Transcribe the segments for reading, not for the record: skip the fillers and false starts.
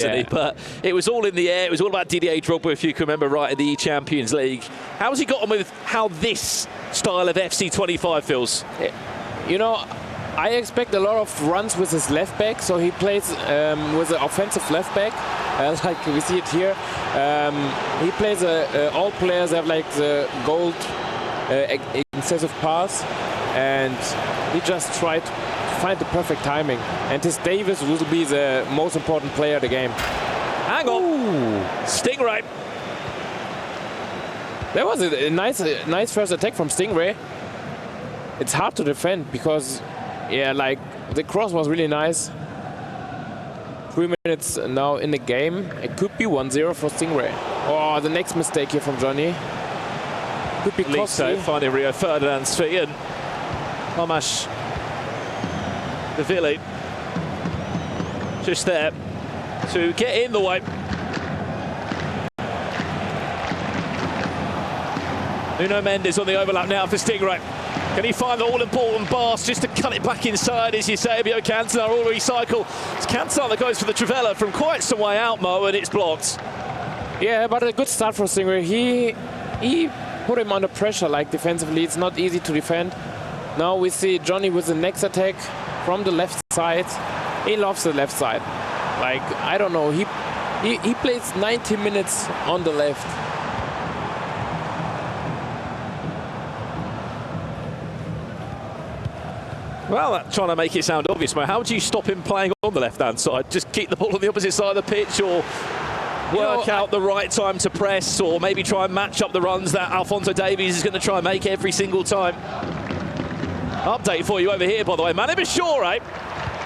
Yeah. But it was all in the air. It was all about Didier Drogba, if you can remember right, in the Champions League. How has he got on with how this style of FC25 feels? You know, I expect a lot of runs with his left back, so he plays with an offensive left back, like we see it here. He plays all players have like the gold excessive pass, and he just tried to find the perfect timing. And his Davis will be the most important player of the game. Hang on. Ooh. Stingray. That was a nice first attack from Stingray. It's hard to defend because, yeah, like the cross was really nice. 3 minutes now in the game. It could be 1-0 for Stingray. Oh, the next mistake here from Jonny. Could be costly. Finding Rio Ferdinand's feet, and Tomasz Davili just there to get in the way. Nuno Mendes on the overlap now for Stingray. Can he find the all-important pass just to cut it back inside, as you say? Eusebio Cantona all recycle. It's Cantona that goes for the Trivela from quite some way out, Mo, and it's blocked. Yeah, but a good start for Stingray. He put him under pressure, like defensively. It's not easy to defend. Now we see Jonny with the next attack from the left side. He loves the left side. Like, I don't know. He plays 90 minutes on the left. Well, trying to make it sound obvious, Mo. How would you stop him playing on the left-hand side? Just keep the ball on the opposite side of the pitch, or work out the right time to press, or maybe try and match up the runs that Alphonso Davies is going to try and make every single time. Update for you over here, by the way. Mane Bashore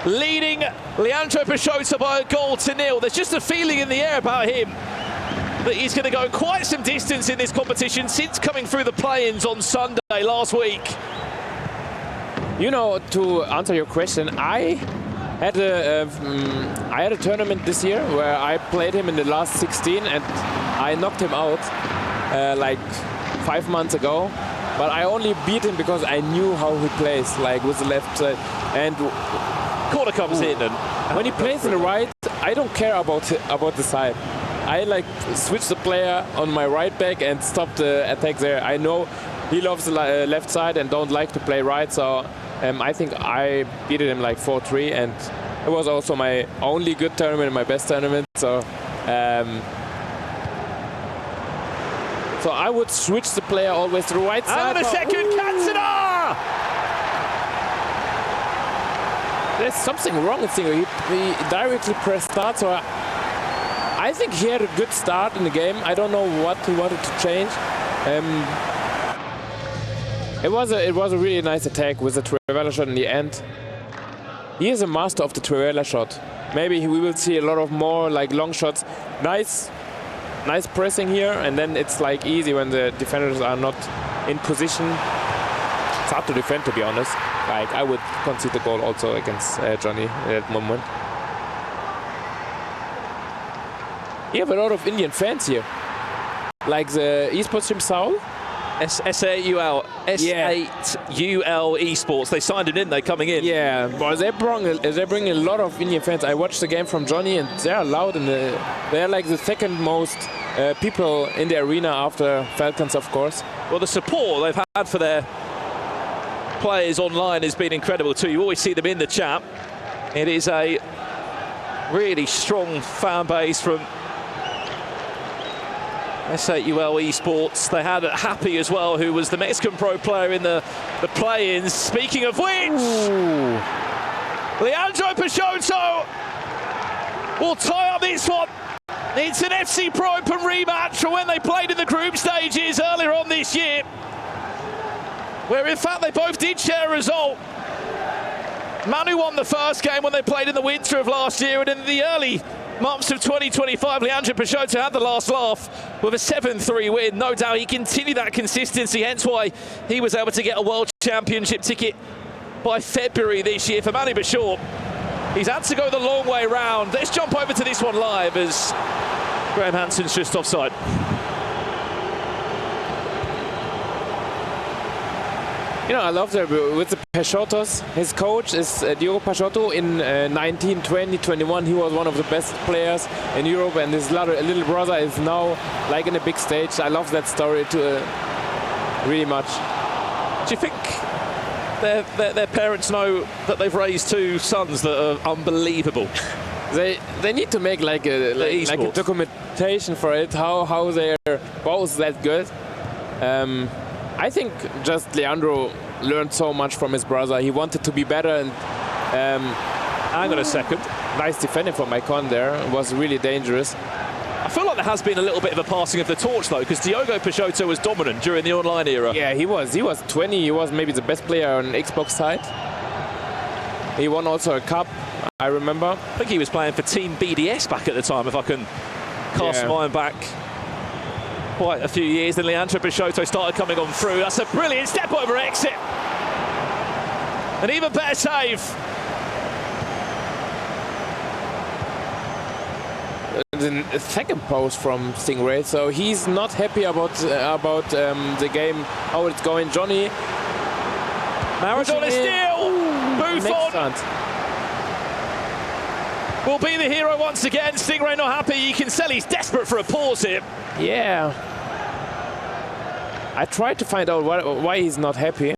leading Leandro Pashoto by a goal to nil. There's just a feeling in the air about him that he's going to go quite some distance in this competition since coming through the play-ins on Sunday last week. You know, to answer your question, I had a tournament this year where I played him in the last 16 and I knocked him out like 5 months ago. But I only beat him because I knew how he plays, like with the left side. And corner comes in, and when he plays in the right, I don't care about the side. I like switch the player on my right back and stop the attack there. I know he loves the left side and don't like to play right, so I think I beat him like 4-3, and it was also my only good tournament, my best tournament. So so I would switch the player always to the right side. And a second, Cantona! There's something wrong with Stingray. He directly pressed start, so I think he had a good start in the game. I don't know what he wanted to change. It was a really nice attack with the Trivela shot in the end. He is a master of the Trivela shot. Maybe we will see a lot of more like long shots. Nice pressing here, and then it's like easy when the defenders are not in position. It's hard to defend, to be honest. Like, I would concede the goal also against Jonny at that moment. You have a lot of Indian fans here, like the Esports team Saul. S8UL Esports. They signed him in, they're coming in. Yeah, but they bring a lot of Indian fans. I watched the game from Jonny, and they're loud, and they're like the second most people in the arena after Falcons, of course. Well, the support they've had for their players online has been incredible too. You always see them in the chat. It is a really strong fan base from S8UL Esports. They had Happy as well, who was the Mexican pro player in the play-ins. Speaking of which, ooh, Leandro Pashoto will tie up this one. It's an FC Pro Open rematch from when they played in the group stages earlier on this year, where in fact they both did share a result. Manu won the first game when they played in the winter of last year, and in the early months of 2025, Leandro Pashoto had the last laugh with a 7-3 win. No doubt he continued that consistency, hence why he was able to get a World Championship ticket by February this year. For Mane Bashore, he's had to go the long way round. Let's jump over to this one live, as Graham Hansen's just offside. You know, I love that with the Pashotos. His coach is Diogo Pashoto. In 19, 20, 21, he was one of the best players in Europe, and his little brother is now like in a big stage. I love that story too, really much. Do you think their parents know that they've raised two sons that are unbelievable? They need to make like a documentation for it, how they're both that good. I think just Leandro learned so much from his brother. He wanted to be better, and hang on a second. Nice defending from Icon there. It was really dangerous. I feel like there has been a little bit of a passing of the torch though, because Diogo Pashoto was dominant during the online era. Yeah, he was 20. He was maybe the best player on the Xbox side. He won also a cup, I remember. I think he was playing for Team BDS back at the time, if I can cast mine back quite a few years. Then Leandro Pashoto started coming on through. That's a brilliant step over exit. An even better save. The second post from Stingray, so he's not happy about the game, how it's going. Jonny. Maradona still. Buffon will be the hero once again. Stingray not happy. You can tell he's desperate for a pause here. Yeah. I tried to find out why he's not happy.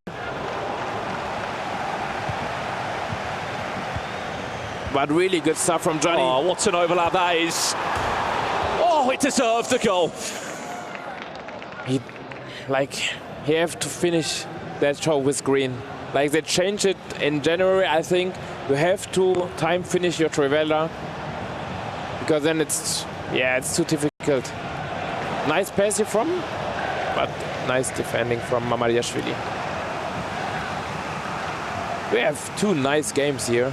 But really good stuff from Jonny. Oh, what an overlap that is. Oh, it deserved the goal. He have to finish that show with green. Like, they changed it in January, I think. You have to time finish your Trivela, because then it's too difficult. Nice pass here from, but nice defending from Mamadiashvili. We have two nice games here,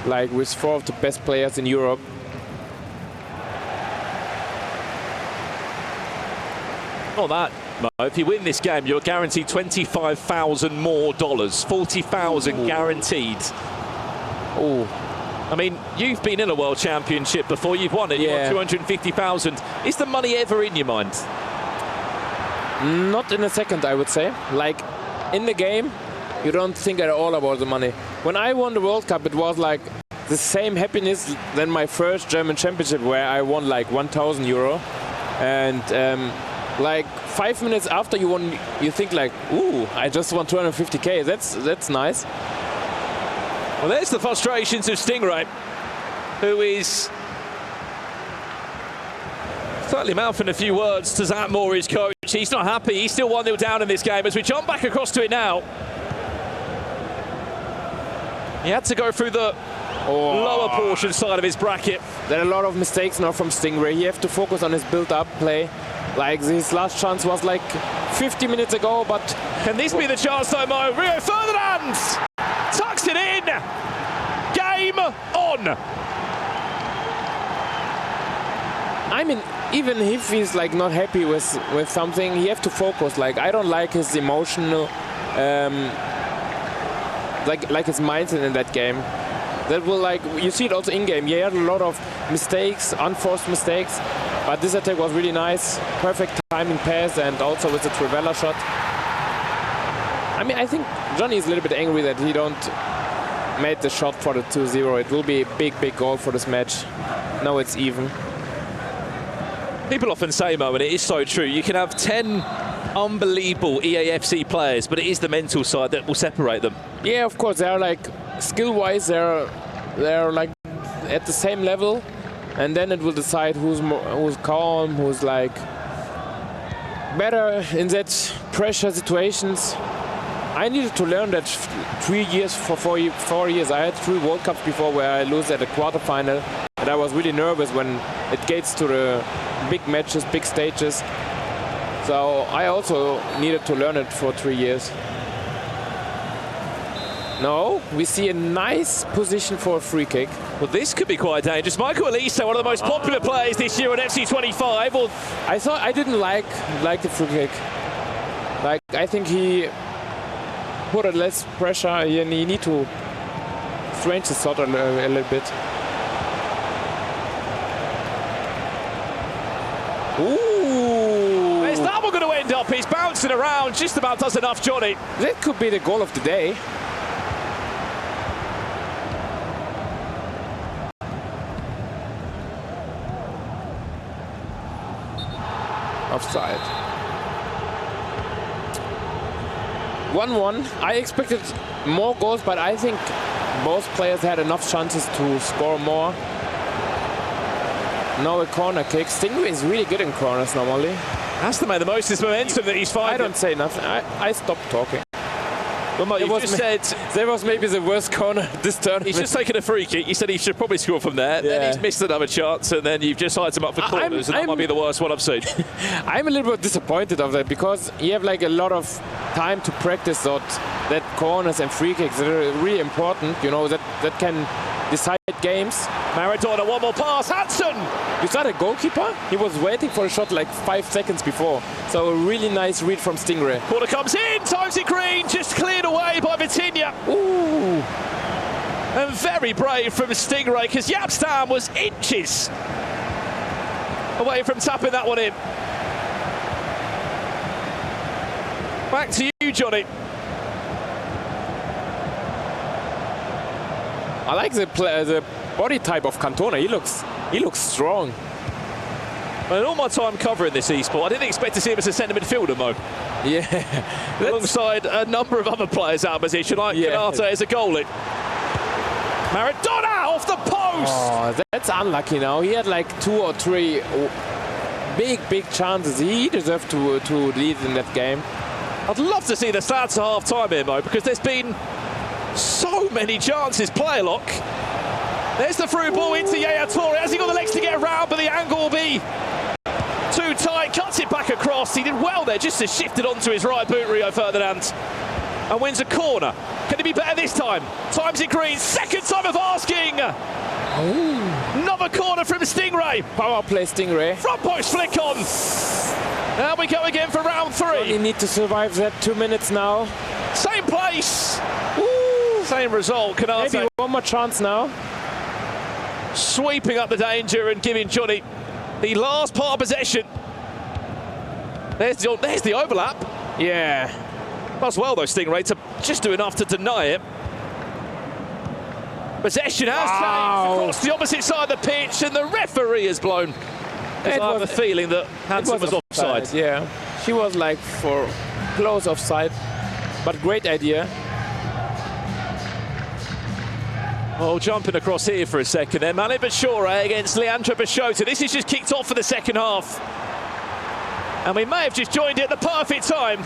like with four of the best players in Europe. Not that, Mo. If you win this game, you're guaranteed $25,000 more, 40,000 guaranteed. Oh, I mean, you've been in a World Championship before. You've won it. Yeah. You won 250,000. Is the money ever in your mind? not in a second, I would say. Like, in the game, you don't think at all about the money. When I won the World Cup, it was like the same happiness than my first German championship, where I won like 1,000 euro. And like 5 minutes after you won, you think like, ooh, I just won 250k. That's nice. Well, there's the frustrations of Stingray, who is certainly mouthing a few words to Zach Moore, his coach. He's not happy. He's still 1-0 down in this game. As we jump back across to it now, he had to go through the lower portion side of his bracket. There are a lot of mistakes now from Stingray. He has to focus on his build-up play. Like, his last chance was like 50 minutes ago, but... Can this be the chance though, Mo? Rio Ferdinand tucks it in. Game on. I mean, even if he's like not happy with something, he has to focus. Like, I don't like his emotional, like his mindset in that game. That will, like, you see it also in game. He had a lot of mistakes, unforced mistakes, but this attack was really nice. Perfect timing pass, and also with the Trivela shot. I mean, I think Jonny is a little bit angry that he don't made the shot for the 2-0. It will be a big, big goal for this match. Now it's even. People often say, Mo, and it is so true, you can have 10 unbelievable EAFC players, but it is the mental side that will separate them. Yeah, of course, they are like, skill-wise, they're like at the same level, and then it will decide who's calm, who's like better in that pressure situations. I needed to learn that 3 years for 4 years. I had 3 World Cups before where I lose at a quarterfinal, and I was really nervous when it gets to the big matches, big stages. So I also needed to learn it for 3 years. No, we see a nice position for a free kick. Well, this could be quite dangerous. Michael Elise, one of the most popular players this year on FC25. Well, I didn't like the free kick. Like, I think he put a less pressure, and he need to strange the shot a little bit. Ooh! There's that one going to end up? He's bouncing around, just about does enough, Jonny. That could be the goal of the day. Offside. 1-1. I expected more goals, but I think both players had enough chances to score more. Now a corner kick. Stingray is really good in corners normally. Has to make the most of this momentum that he's finding. I don't say nothing. I stopped talking. Well, Mo, you just said there was maybe the worst corner this tournament. He's just taken a free kick. You said he should probably score from there. Yeah. Then he's missed another chance, and then you've just hired him up for corners, and that might be the worst one I've seen. I'm a little bit disappointed of that because you have like a lot of time to practice that corners and free kicks that are really important. You know, that can decide games. Maradona, one more pass. Hansen! Is that a goalkeeper? He was waiting for a shot like 5 seconds before. So a really nice read from Stingray. Corner comes in, times it green, just cleared away by Vitinha. Ooh. And very brave from Stingray, because Yapstam was inches away from tapping that one in. Back to you, Jonny. I like the body type of Cantona. He looks strong. Well, in all my time covering this esport, I didn't expect to see him as a centre midfielder, Mo. Yeah. Alongside a number of other players out of position, like Canate as a goalie. Maradona off the post! Oh, that's unlucky now. He had like 2 or 3 big chances. He deserved to lead in that game. I'd love to see the stats at half-time here, Mo, because there's been so many chances. Player lock. There's the through ball into Yaya Toure. Has he got the legs to get around, but the angle will be too tight. Cuts it back across. He did well there just to shift it onto his right boot, Rio Ferdinand. And wins a corner. Can he be better this time? Times it green. Second time of asking. Ooh. Another corner from Stingray. Power play Stingray. Front post flick on. Now we go again for round 3. You need to survive that 2 minutes now. Same place. Woo. Same result. Canate. Maybe one more chance now. Sweeping up the danger and giving Jonny the last part of possession. There's the overlap. Yeah. Does well though, Stingray, to just do enough to deny it. Possession has changed across the opposite side of the pitch, and the referee has blown. I have a feeling that Hansen was offside. Yeah, she was like for close offside, but great idea. Oh, jumping across here for a second there. Mane Bashore against Leandro Pashoto. This is just kicked off for the second half. And we may have just joined it at the perfect time.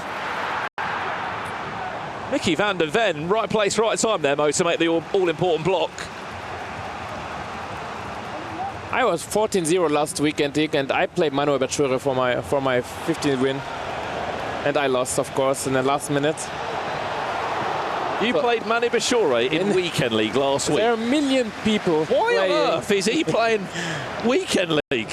Mickey van der Ven, right place, right time there, Mo, to make the all-important block. I was 14-0 last weekend, and I played Manuel Bachura for my 15th win. And I lost, of course, in the last minute. You played Mane Bashore in Weekend League last week. There are a million people. Why on earth is he playing Weekend League?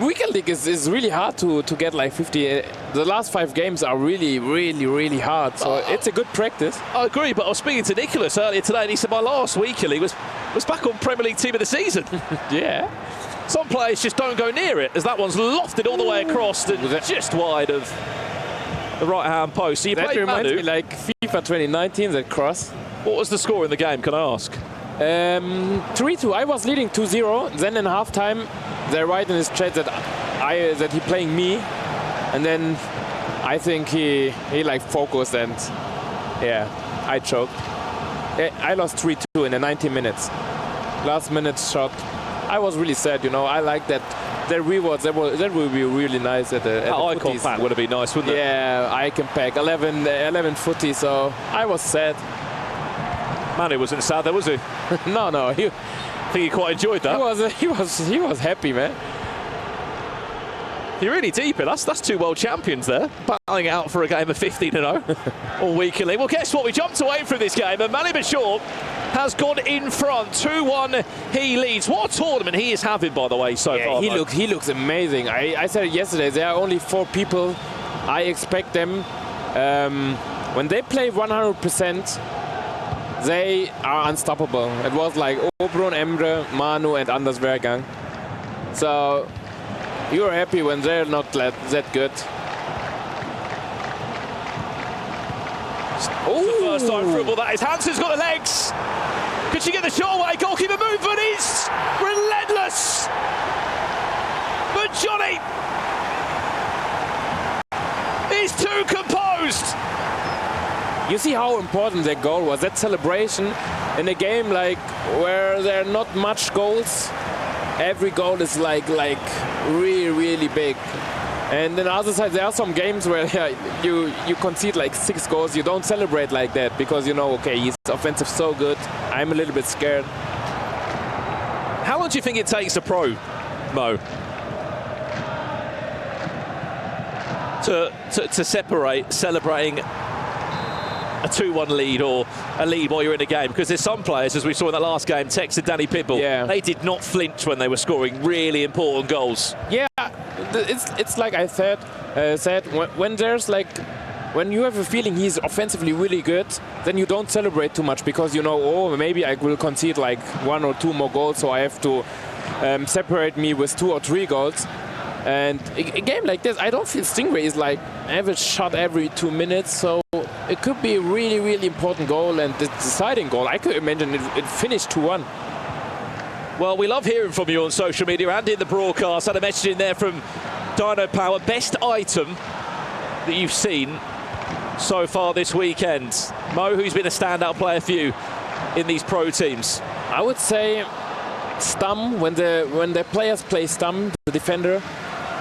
Weekend League is really hard to get like 50. The last 5 games are really hard. So it's a good practice. I agree, but I was speaking to Nicholas earlier today, and he said my last Weekend League was back on Premier League Team of the Season. Yeah. Some players just don't go near it, as that one's lofted all the way across and just wide of the right-hand post. So you that played reminds Manu. me like FIFA 2019, that cross. What was the score in the game, can I ask? 3-2. I was leading 2-0. Then in halftime, they write in his chat that he playing me, and then I think he like focused, and yeah, I choked. I lost 3-2 in the 90 minutes. Last minute shot. I was really sad, you know. I like that. The rewards, that would be really nice at the icon pack would have been nice, wouldn't it? Yeah, icon pack, 11 footy, so I was sad. Manu wasn't sad there, was he? No, I think he quite enjoyed that. He was happy, man. You're really deep in. That's 2 world champions there, battling it out for a game of 15-0 all weekly. Well, guess what? We jumped away from this game, and Mane Bashore has gone in front. 2-1, he leads. What a tournament he is having, by the way, so far. He looks amazing. I said it yesterday. There are only 4 people. I expect them when they play 100%. They are unstoppable. It was like Obrun, Emre, Manu, and Anders Vergang. So you're happy when they're not that good. The first time through ball that is. Hansen's got the legs. Could she get the shot away? Goalkeeper movement is relentless. But Jonny is too composed. You see how important that goal was, that celebration in a game like where there are not much goals. Every goal is like really, really big. And on the other side, there are some games where you concede like 6 goals. You don't celebrate like that because you know, okay, he's offensive so good. I'm a little bit scared. How long do you think it takes a pro, Mo, to separate celebrating a 2-1 lead or a lead while you're in a game? Because there's some players, as we saw in the last game, texted Danny Pitbull. Yeah. They did not flinch when they were scoring really important goals. Yeah, it's like I said when there's like when you have a feeling he's offensively really good, then you don't celebrate too much because you know, oh, maybe I will concede like 1 or 2 more goals, so I have to separate me with 2 or 3 goals. And a game like this, I don't feel Stingray is like average shot every 2 minutes, so it could be a really, really important goal and the deciding goal. I could imagine it finished 2-1. Well, we love hearing from you on social media and in the broadcast. Had a message in there from Dino Power. Best item that you've seen so far this weekend? Mo, who's been a standout player for you in these pro teams? I would say Stum, when the players play Stum, the defender,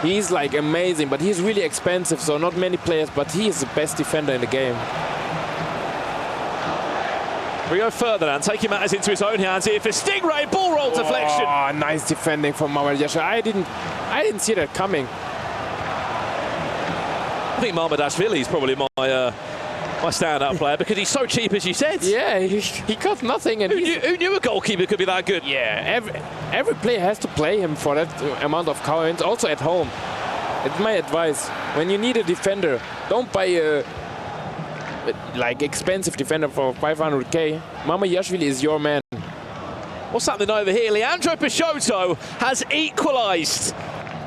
he's like amazing, but he's really expensive, so not many players, but he is the best defender in the game. We go further now, taking matters into his own hands here for Stingray, ball roll deflection. Oh, nice defending from Mohamed Yashar. I didn't see that coming. I think Mamardashvili is probably my standout player because he's so cheap, as you said. Yeah, he got nothing. And who knew a goalkeeper could be that good? Yeah, every player has to play him for that amount of coins, also at home. It's my advice. When you need a defender, don't buy a like expensive defender for 500k. Mamardashvili is your man. What's happening over here? Leandro Pashoto has equalised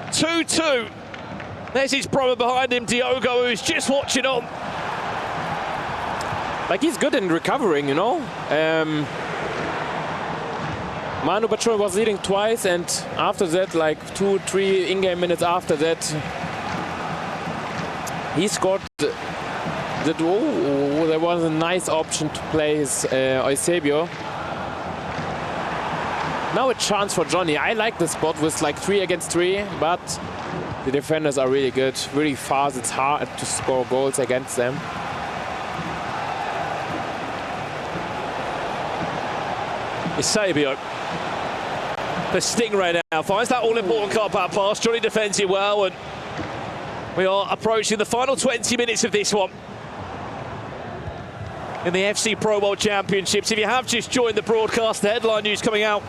2-2. There's his brother behind him, Diogo, who's just watching on. Like, he's good in recovering, you know. Manu Bachor was leading twice, and after that, like 2-3 in-game minutes after that, he scored. There was a nice option to play his Eusebio. Now a chance for Jonny. I like the spot with like 3 against 3, but the defenders are really good, really fast. It's hard to score goals against them. Eusebio. The Stingray now finds that all-important car-back pass. Jonny defends it well, and we are approaching the final 20 minutes of this one in the FC Pro World Championships. If you have just joined the broadcast, the headline news coming out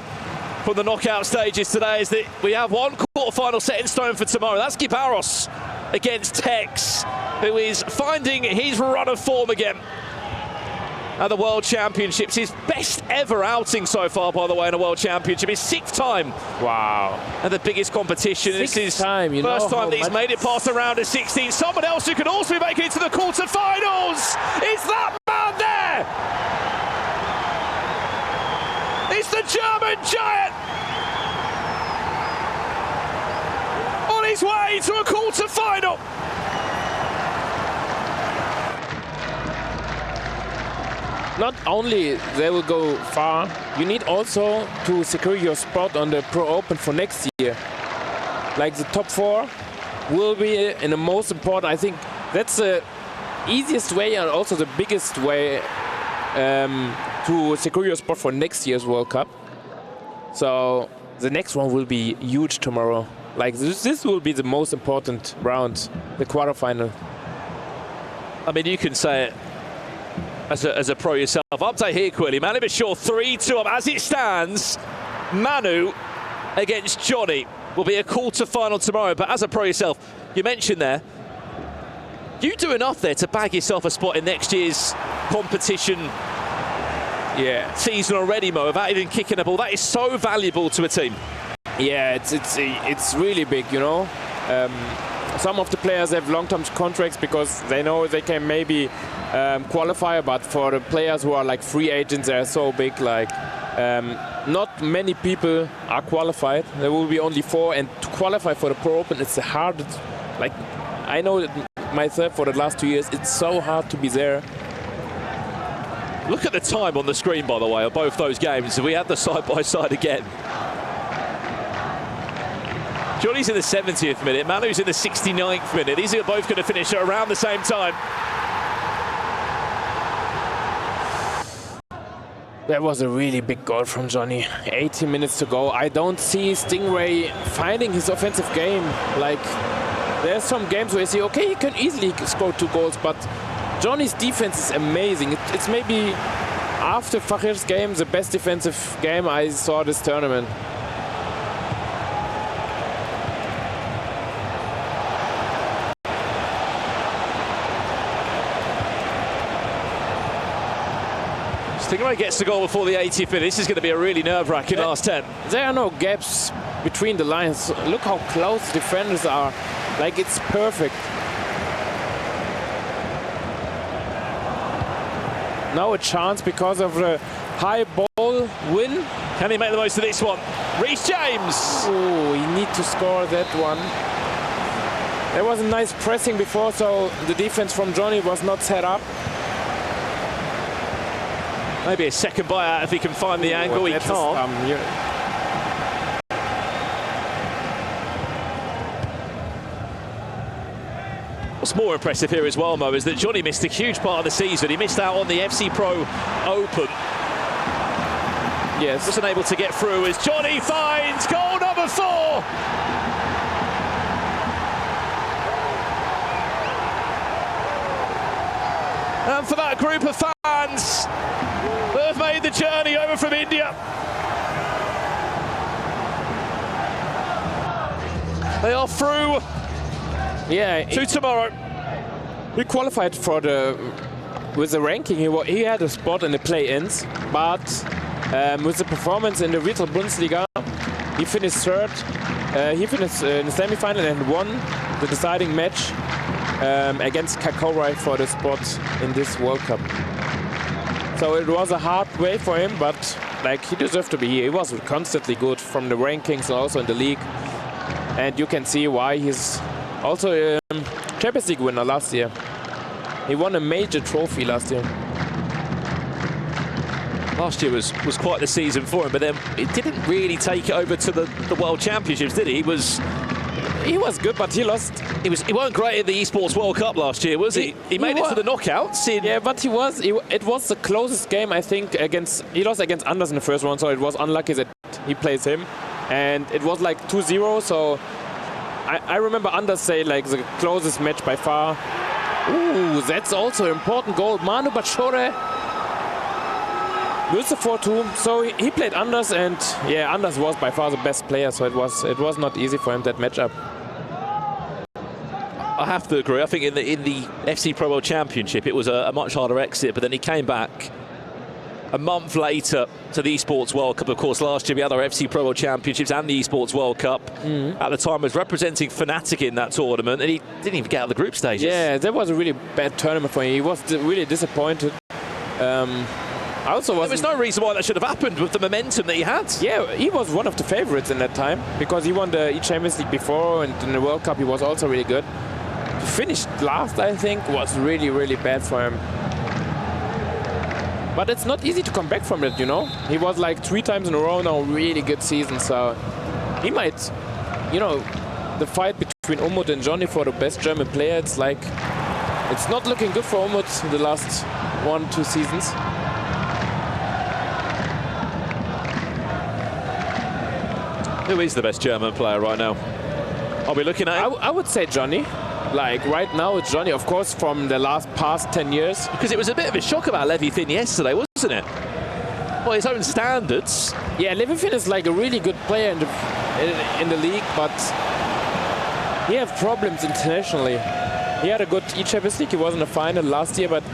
from the knockout stages today is that we have one quarter-final set in stone for tomorrow. That's Gibaros against Tex, who is finding his run of form again at the World Championships. His best ever outing so far, by the way, in a World Championship. His 6th time. Wow. And the biggest competition. This is time, first time that he's made it past the round of 16. Someone else who could also be making it to the quarterfinals. Is that man there? It's the German giant on his way to a quarterfinal. Not only they will go far, you need also to secure your spot on the Pro Open for next year. Like the top 4 will be in the most important. I think that's the easiest way and also the biggest way to secure your spot for next year's World Cup. So the next one will be huge tomorrow. Like this will be the most important round, the quarterfinal. I mean, you can say it as a pro yourself. Update here quickly. Manu Bachor 3-2 up. As it stands, Manu against Jonny will be a quarter-final tomorrow. But as a pro yourself, you mentioned there, you do enough there to bag yourself a spot in next year's competition season already, Mo, without even kicking a ball. That is so valuable to a team. Yeah, it's really big, you know. Some of the players have long-term contracts because they know they can maybe qualifier, but for the players who are like free agents, they're so big. Like not many people are qualified. There will be only 4, and to qualify for the Pro Open, it's the hardest. Like I know it myself for the last 2 years, it's so hard to be there. Look at the time on the screen, by the way, of both those games. We had the side-by-side again. Jonny's in the 70th minute, Manu's in the 69th minute. These are both going to finish at around the same time. That was a really big goal from Jonny. 80 minutes to go. I don't see Stingray finding his offensive game. Like, there's some games where you see, okay, he can easily score 2 goals, but Jonny's defense is amazing. It's maybe, after Fahir's game, the best defensive game I saw this tournament. Stingray gets the goal before the 80th minute. This is going to be a really nerve-wracking last 10. There are no gaps between the lines. Look how close the defenders are. Like, it's perfect. Now a chance because of the high ball win. Can he make the most of this one? Reece James! Oh, he needs to score that one. There was a nice pressing before, so the defense from Jonny was not set up. Maybe a second buyout if he can find the angle. He can't. What's more impressive here as well, Mo, is that Jonny missed a huge part of the season. He missed out on the FC Pro Open. Yes. Wasn't able to get through as Jonny finds goal number 4. And for that group of fans that have made the journey over from India, they are through to tomorrow. He qualified for with the ranking. He had a spot in the play-ins, but with the performance in the Riyadh Bundesliga, he finished 3rd. He finished in the semi-final and won the deciding match against Kakorai for the spot in this World Cup. So it was a hard way for him, but like, he deserved to be here. He was constantly good from the rankings and also in the league, and you can see why he's also a Champions League winner last year. He won a major trophy last year. Last year was quite the season for him, but then it didn't really take it over to the World Championships, did he? He was good, but he lost. He weren't great at the Esports World Cup last year, was he? He made it to the knockouts. Yeah, but it was the closest game, I think, he lost against Anders in the first round, so it was unlucky that he plays him. And it was like 2-0, so I remember Anders say like the closest match by far. Ooh, that's also an important goal. Manu Pashoto with the 4-2. So he played Anders, and yeah, Anders was by far the best player, so it was not easy for him, that matchup. I have to agree. I think in the FC Pro World Championship it was a much harder exit, but then he came back a month later to the Esports World Cup. Of course, last year we had our FC Pro World Championships and the Esports World Cup. At the time, was representing Fnatic in that tournament, and he didn't even get out of the group stages. Yeah, that was a really bad tournament for him. He was really disappointed. There was no reason why that should have happened with the momentum that he had. Yeah, he was one of the favorites in that time because he won the Champions League before, and in the World Cup he was also really good. To finish last, I think, was really, really bad for him. But it's not easy to come back from it, you know. He was like 3 times in a row now, really good season, so he might, you know, the fight between Umut and Jonny for the best German player, it's like, it's not looking good for Umut the last 1-2 seasons. Who is the best German player right now? Are we looking at him? I would say Jonny. Like, right now it's Jonny, of course, from the past 10 years. Because it was a bit of a shock about Levi Finn yesterday, wasn't it? By his own standards. Yeah, Levi Finn is like a really good player in the league, but he had problems internationally. He had a good Champions League. He was in the final last year, but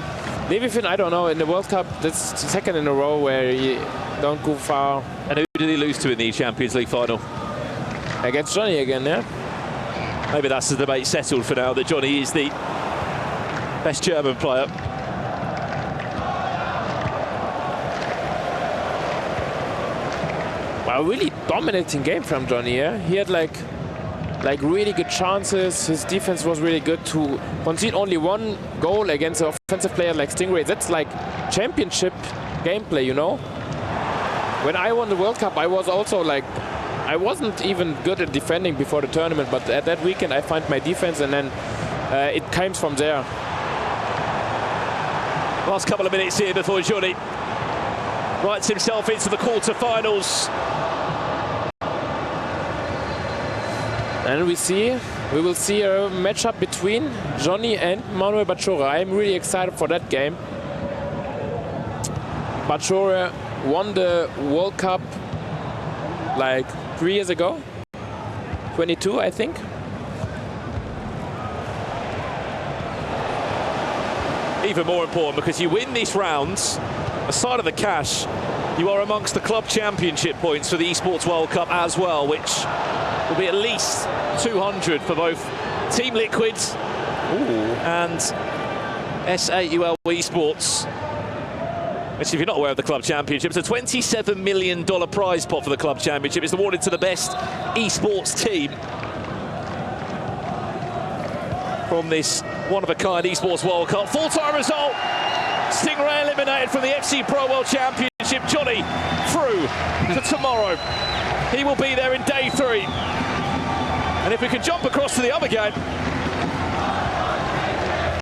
Levi Finn, I don't know, in the World Cup, that's the second in a row where he don't go far. And who did he lose to in the Champions League final? Against Jonny again, yeah. Maybe that's the debate settled for now, that Jonny is the best German player. a really dominating game from Jonny. Yeah, he had like really good chances. His defense was really good. To concede only one goal against an offensive player like Stingray, that's like championship gameplay, you know. When I won the World Cup, I was also like, I wasn't even good at defending before the tournament, but at that weekend I found my defense, and then it came from there. Last couple of minutes here before Jonny writes himself into the quarter-finals. And we will see a matchup between Jonny and Manuel Pashoto. I'm really excited for that game. Pashoto won the World Cup like 3 years ago, 22, I think. Even more important, because you win these rounds, aside of the cash, you are amongst the Club Championship points for the Esports World Cup as well, which will be at least 200 for both Team Liquid and SAUL Esports. Which, if you're not aware of the Club Championship, it's a $27 million prize pot for the Club Championship. It's awarded to the best esports team from this one-of-a-kind Esports World Cup. Full-time result. Stingray eliminated from the FC Pro World Championship. Jonny through to tomorrow. He will be there in day 3. And if we can jump across to the other game,